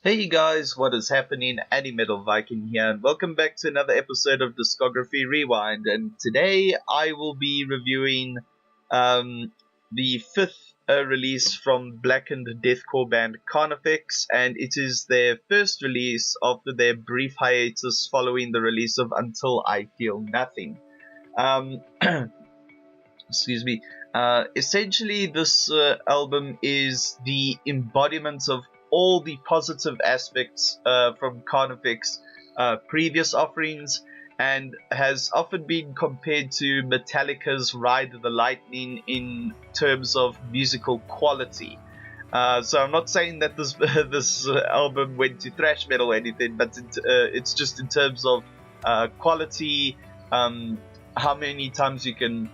Hey guys, what is happening? AnimetalViking here, and welcome back to another episode of Discography Rewind. And today I will be reviewing the fifth release from blackened deathcore band Carnifex, and it is their first release after their brief hiatus following the release of Until I Feel Nothing. Excuse me. Essentially, this album is the embodiment of all the positive aspects from Carnifex previous offerings, and has often been compared to Metallica's Ride the Lightning in terms of musical quality. So I'm not saying that this this album went to thrash metal or anything, but it's just in terms of quality, how many times you can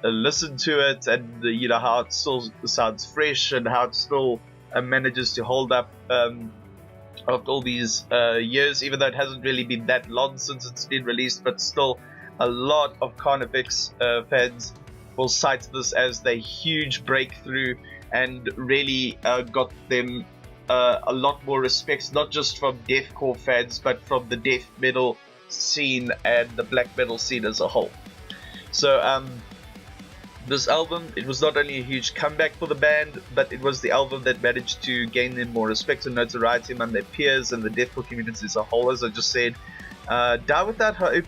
listen to it, and how it still sounds fresh and how it still manages to hold up after all these years, even though it hasn't really been that long since it's been released. But still, a lot of Carnifex fans will cite this as their huge breakthrough, and really got them a lot more respect, not just from deathcore fans, but from the death metal scene and the black metal scene as a whole. So this album, it was not only a huge comeback for the band, but it was the album that managed to gain them more respect and notoriety among their peers and the deathcore community as a whole. As I just said, Die Without Hope,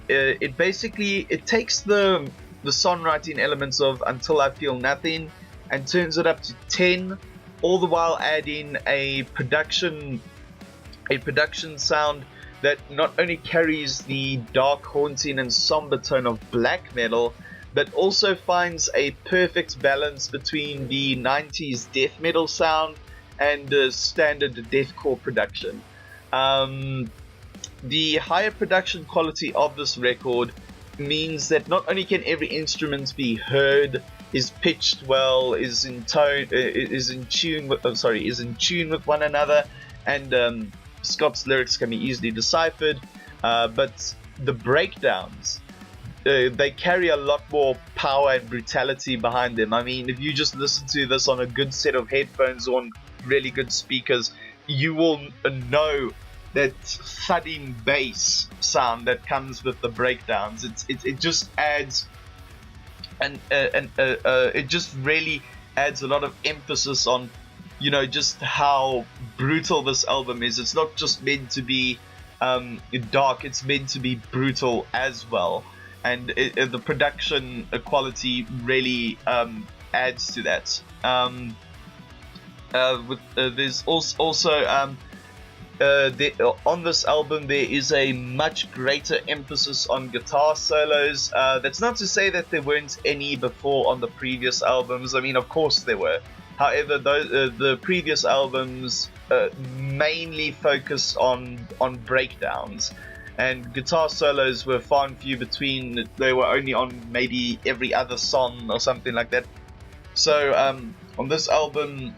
it basically takes the songwriting elements of Until I Feel Nothing and turns it up to 10, all the while adding a production sound that not only carries the dark, haunting and somber tone of black metal, but also finds a perfect balance between the 90s death metal sound and standard deathcore production. The higher production quality of this record means that not only can every instrument be heard, is pitched well, is in tune with one another, and Scott's lyrics can be easily deciphered, but the breakdowns, they carry a lot more power and brutality behind them. I mean, if you just listen to this on a good set of headphones or on really good speakers, you will know that thudding bass sound that comes with the breakdowns. It just adds, and it just really adds a lot of emphasis on just how brutal this album is. It's not just meant to be dark, it's meant to be brutal as well. And the production quality really adds to that. There's also on this album there is a much greater emphasis on guitar solos. That's not to say that there weren't any before on the previous albums. I mean, of course there were. However, the previous albums mainly focused on breakdowns, and guitar solos were far and few between. They were only on maybe every other song or something like that. So on this album,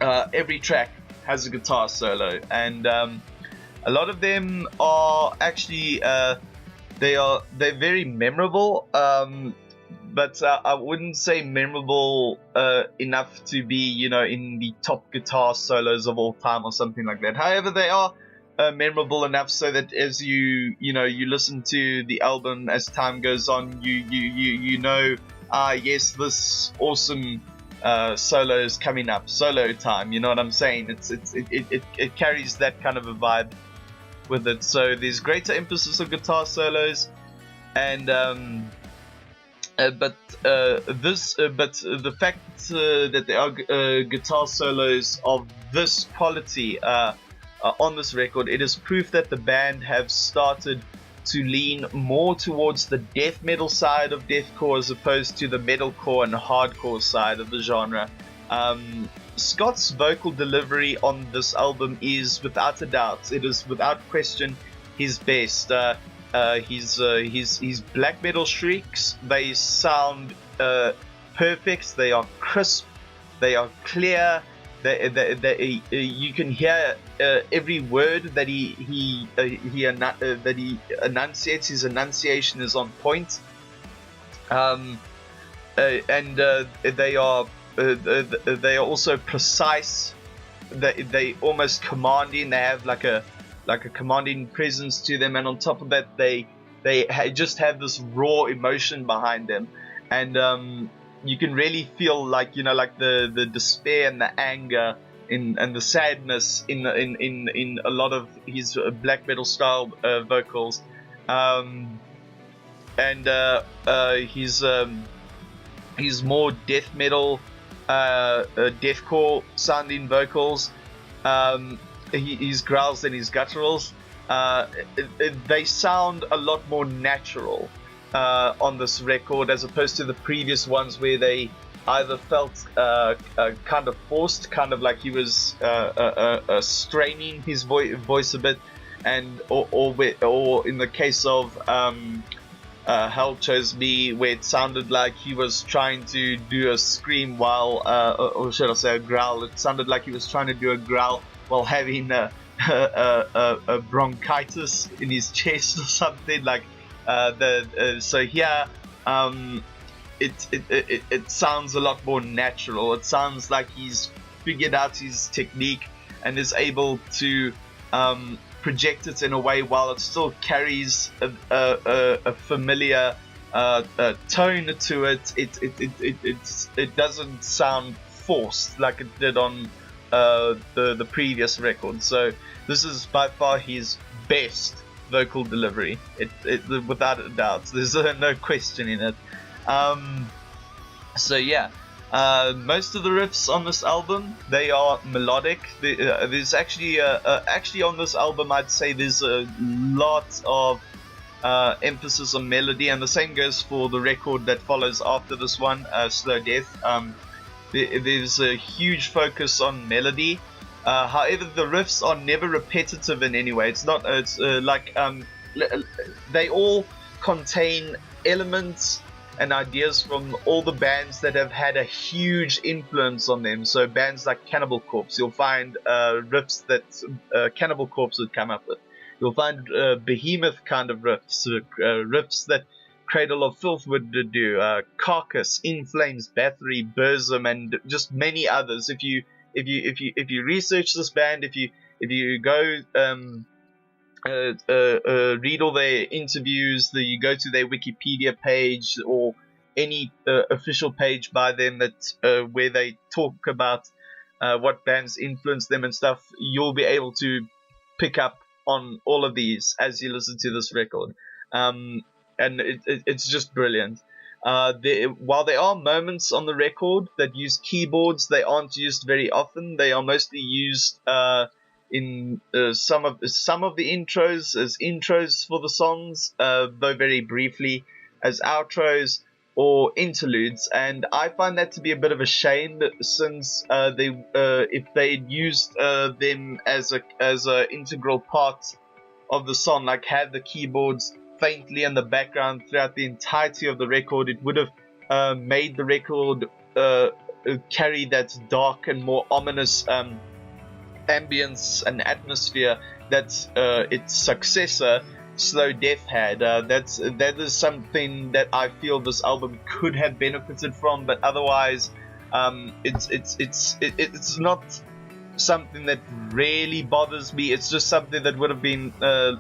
every track has a guitar solo, and a lot of them are actually they're very memorable. But I wouldn't say memorable enough to be, in the top guitar solos of all time or something like that. However, they are memorable enough so that as you listen to the album as time goes on, yes, this awesome solo is coming up, solo time. You know what I'm saying? It carries that kind of a vibe with it. So there's greater emphasis on guitar solos, and but the fact that there are guitar solos of this quality on this record, it is proof that the band have started to lean more towards the death metal side of deathcore as opposed to the metalcore and hardcore side of the genre. Scott's vocal delivery on this album is without a doubt, it is without question his best. His black metal shrieks, they sound perfect. They are crisp. They are clear. You can hear every word that he enunciates. His enunciation is on point. And they are also precise. they almost commanding. They have like a commanding presence to them, and on top of that, they just have this raw emotion behind them, and you can really feel like like the despair and the anger and the sadness in a lot of his black metal style vocals, and his more death metal, deathcore sounding vocals. His growls and his gutturals, they sound a lot more natural on this record, as opposed to the previous ones where they either felt kind of forced, kind of like he was straining his voice a bit, and or in the case of Hell Chose Me, where it sounded like he was trying to do a scream while, or should I say a growl. It sounded like he was trying to do a growl while having a bronchitis in his chest or something. Like so here, it sounds a lot more natural. It sounds like he's figured out his technique and is able to project it in a way while it still carries a familiar tone to it. It doesn't sound forced like it did on the previous record. So this is by far his best vocal delivery, without a doubt. There's no question in it. So yeah, most of the riffs on this album, they are melodic. There's actually on this album, I'd say there's a lot of emphasis on melody, and the same goes for the record that follows after this one, Slow Death. There's a huge focus on melody. However, the riffs are never repetitive in any way. It's not. It's they all contain elements and ideas from all the bands that have had a huge influence on them. So bands like Cannibal Corpse, you'll find riffs that Cannibal Corpse would come up with. You'll find Behemoth kind of riffs, riffs that Cradle of Filth would do, Carcass, In Flames, Bathory, Burzum, and just many others. If you research this band, if you go read all their interviews, you go to their Wikipedia page or any official page by them that where they talk about what bands influenced them and stuff, you'll be able to pick up on all of these as you listen to this record, and it's just brilliant. While there are moments on the record that use keyboards, they aren't used very often. They are mostly used in some of the intros as intros for the songs, though very briefly as outros or interludes, and I find that to be a bit of a shame, since if they'd used them as a integral part of the song, like had the keyboards faintly in the background throughout the entirety of the record, it would have made the record carry that dark and more ominous ambience and atmosphere that its successor, Slow Death, had. That is something that I feel this album could have benefited from, but otherwise, it's not something that really bothers me. It's just something that would have been it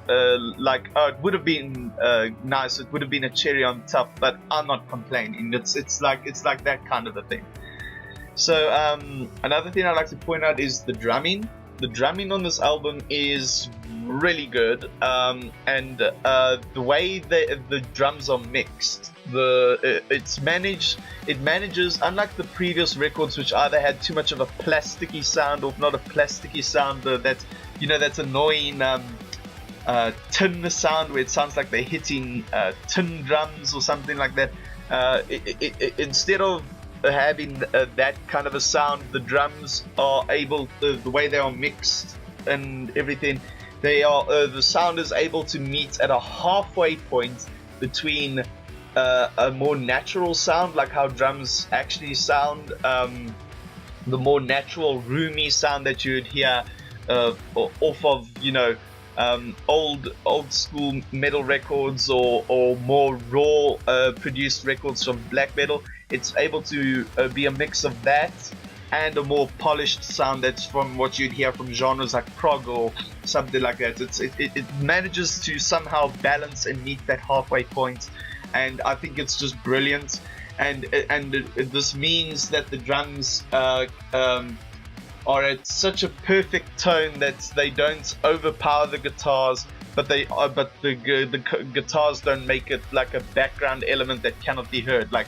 would have been nice. It would have been a cherry on top, but I'm not complaining. It's like that kind of a thing. So another thing I'd like to point out is the drumming. The drumming on this album is really good, and the way the drums are mixed, it manages, unlike the previous records, which either had too much of a plasticky sound or not a plasticky sound, that's annoying tin sound where it sounds like they're hitting tin drums or something like that. Instead of having that kind of a sound, the drums are able, the way they are mixed and everything, the sound is able to meet at a halfway point between a more natural sound, like how drums actually sound, the more natural roomy sound that you would hear off of old school metal records or more raw produced records from black metal. It's able to be a mix of that and a more polished sound that's from what you'd hear from genres like prog or something like that. It manages to somehow balance and meet that halfway point, and I think it's just brilliant. And this means that the drums are at such a perfect tone that they don't overpower the guitars, but the guitars don't make it like a background element that cannot be heard. Like,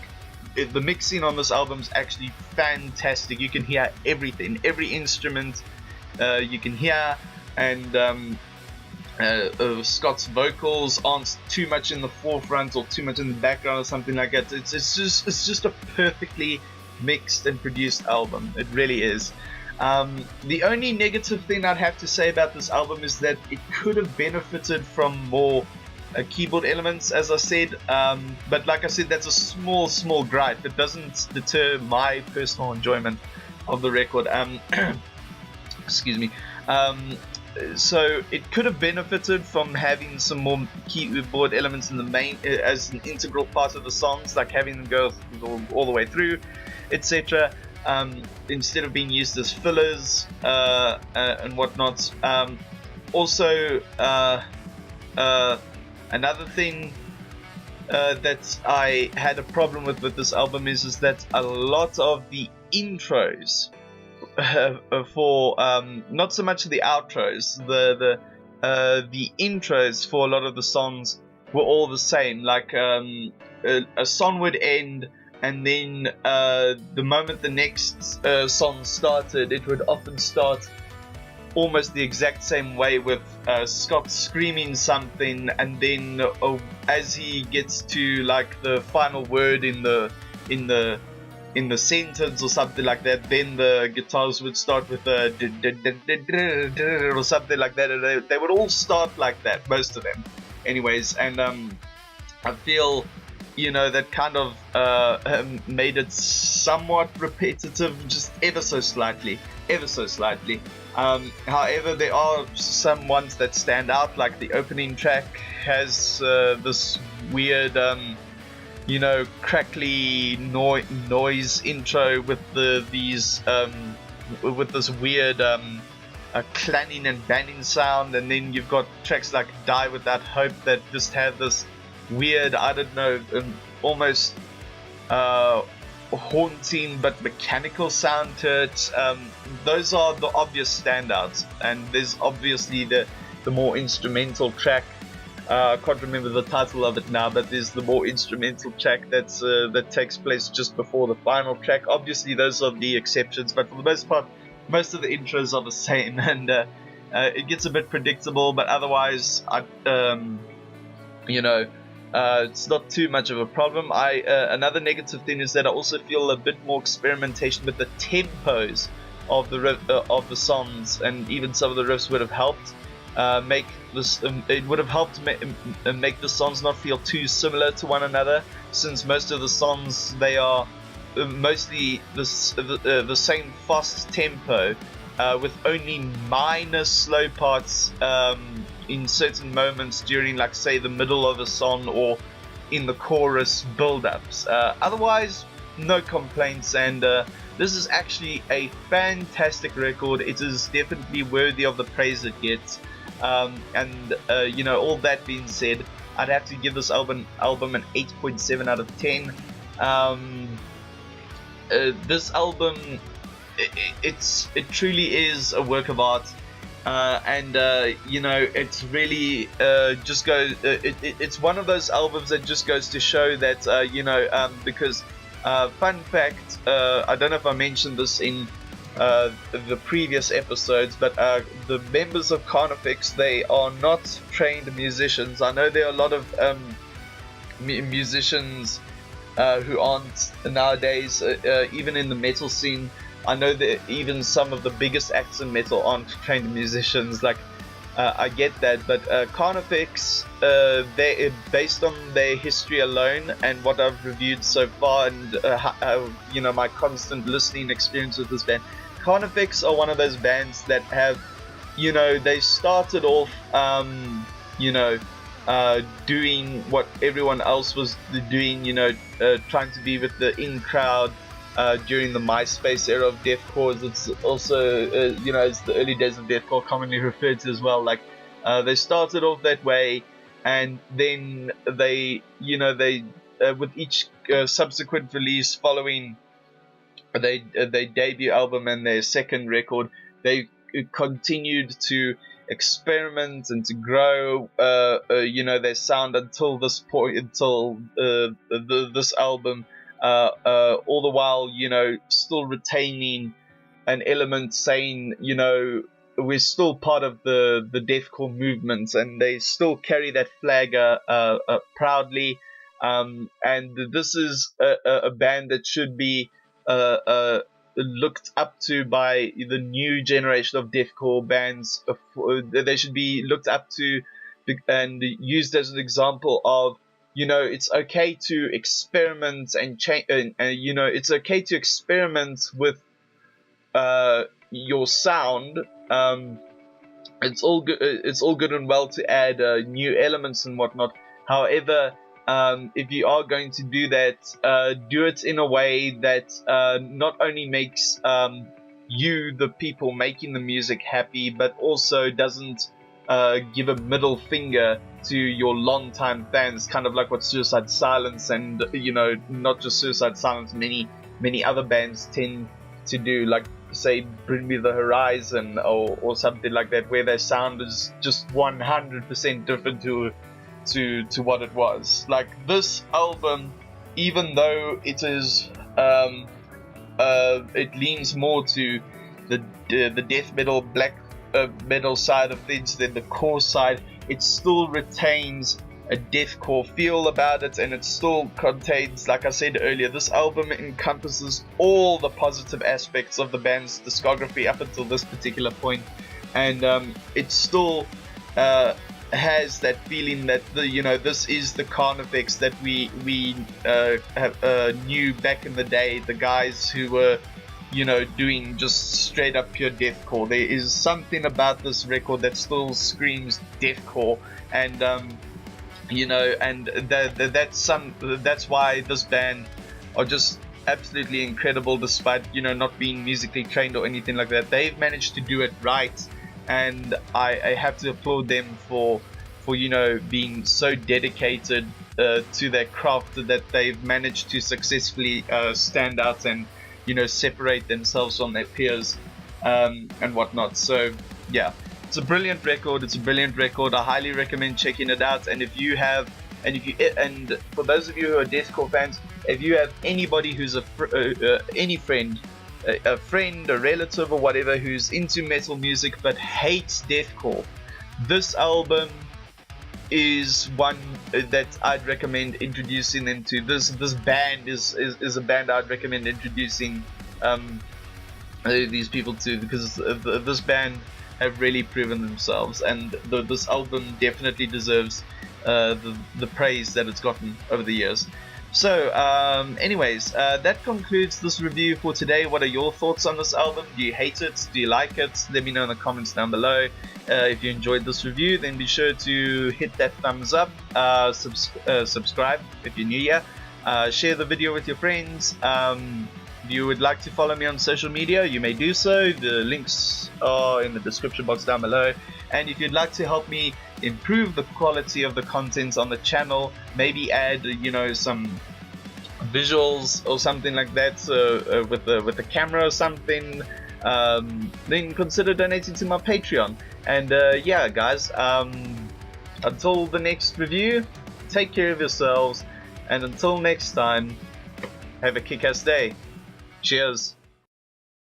the mixing on this album is actually fantastic. You can hear everything, every instrument you can hear, and Scott's vocals aren't too much in the forefront or too much in the background or something like that. It's just a perfectly mixed and produced album. It really is. The only negative thing I'd have to say about this album is that it could have benefited from more keyboard elements, as I said, but like I said, that's a small gripe. It doesn't deter my personal enjoyment of the record. Excuse me. So it could have benefited from having some more keyboard elements in the main as an integral part of the songs, like having them go all the way through, etc. Instead of being used as fillers and whatnot. Also, another thing that I had a problem with this album is that a lot of the intros for not so much the outros, the intros for a lot of the songs were all the same. Like a song would end, and then the moment the next song started, it would often start almost the exact same way, with Scott screaming something, and then as he gets to like the final word in the sentence or something like that, then the guitars would start with a or something like that. They would all start like that, most of them anyways, and I feel, you know, that kind of made it somewhat repetitive, just ever so slightly. However, there are some ones that stand out, like the opening track has this weird crackly noise intro with with this weird clanging and banging sound, and then you've got tracks like Die Without Hope that just have this weird, I don't know, almost haunting but mechanical sound to it. Those are the obvious standouts, and there's obviously the more instrumental track. I can't remember the title of it now, but there's the more instrumental track that takes place just before the final track. Obviously, those are the exceptions, but for the most part, most of the intros are the same, and it gets a bit predictable. But otherwise, it's not too much of a problem. Another negative thing is that I also feel a bit more experimentation with the tempos of the songs, and even some of the riffs would have helped. It would have helped make the songs not feel too similar to one another, since most of the songs, they are mostly the same fast tempo, with only minor slow parts in certain moments during, like, say, the middle of a song or in the chorus build-ups. Otherwise, no complaints, and this is actually a fantastic record. It is definitely worthy of the praise it gets. All that being said, I'd have to give this album an 8.7 out of 10. This album, it truly is a work of art, it's really just goes. It's one of those albums that just goes to show that because fun fact, I don't know if I mentioned this in the previous episodes, but the members of Carnifex, they are not trained musicians. I know there are a lot of musicians who aren't nowadays, even in the metal scene. I know that even some of the biggest acts in metal aren't trained musicians. Like, I get that, but Carnifex, they, based on their history alone and what I've reviewed so far, and my constant listening experience with this band, Carnifex are one of those bands that have, they started off, doing what everyone else was doing, trying to be with the in crowd, during the MySpace era of deathcore. It's also, it's the early days of deathcore, commonly referred to as well. Like, they started off that way, and then they with each subsequent release following their debut album and their second record, they continued to experiment and to grow their sound until this point, until this album, all the while still retaining an element, saying we're still part of the deathcore movement, and they still carry that flag proudly, and this is a band that should be looked up to by the new generation of deathcore bands. They should be looked up to and used as an example of, it's okay to experiment and change, and it's okay to experiment with your sound. It's all good. It's all good and well to add new elements and whatnot. However, if you are going to do that, do it in a way that not only makes you, the people making the music, happy, but also doesn't give a middle finger to your long-time fans, kind of like what Suicide Silence and not just Suicide Silence, many other bands tend to do, like say Bring Me the Horizon or something like that, where their sound is just 100% different to what it was. Like this album, even though it is it leans more to the death metal, black metal side of things than the core side, it still retains a deathcore feel about it, and it still contains, like I said earlier, this album encompasses all the positive aspects of the band's discography up until this particular point, and it still has that feeling that this is the Carnifex that we knew back in the day, the guys who were doing just straight up pure deathcore. There is something about this record that still screams deathcore, and that's why this band are just absolutely incredible, despite not being musically trained or anything like that. They've managed to do it right, and I have to applaud them for being so dedicated to their craft that they've managed to successfully stand out and separate themselves from their peers and whatnot. So yeah, it's a brilliant record. I highly recommend checking it out. And and for those of you who are deathcore fans, if you have anybody who's any friend, a friend, a relative, or whatever, who's into metal music but hates deathcore, this album is one that I'd recommend introducing them to. This band is a band I'd recommend introducing these people to, because this band have really proven themselves, and this album definitely deserves the praise that it's gotten over the years. So anyways, that concludes this review for today. What are your thoughts on this album? Do you hate it? Do you like it? Let me know in the comments down below. If you enjoyed this review, then be sure to hit that thumbs up, subscribe if you're new here, share the video with your friends. If you would like to follow me on social media, you may do so. The links are in the description box down below. And if you'd like to help me improve the quality of the content on the channel, maybe add some visuals or something like that with the camera or something, then consider donating to my Patreon. And yeah guys, until the next review, take care of yourselves, and until next time, have a kick-ass day. Cheers.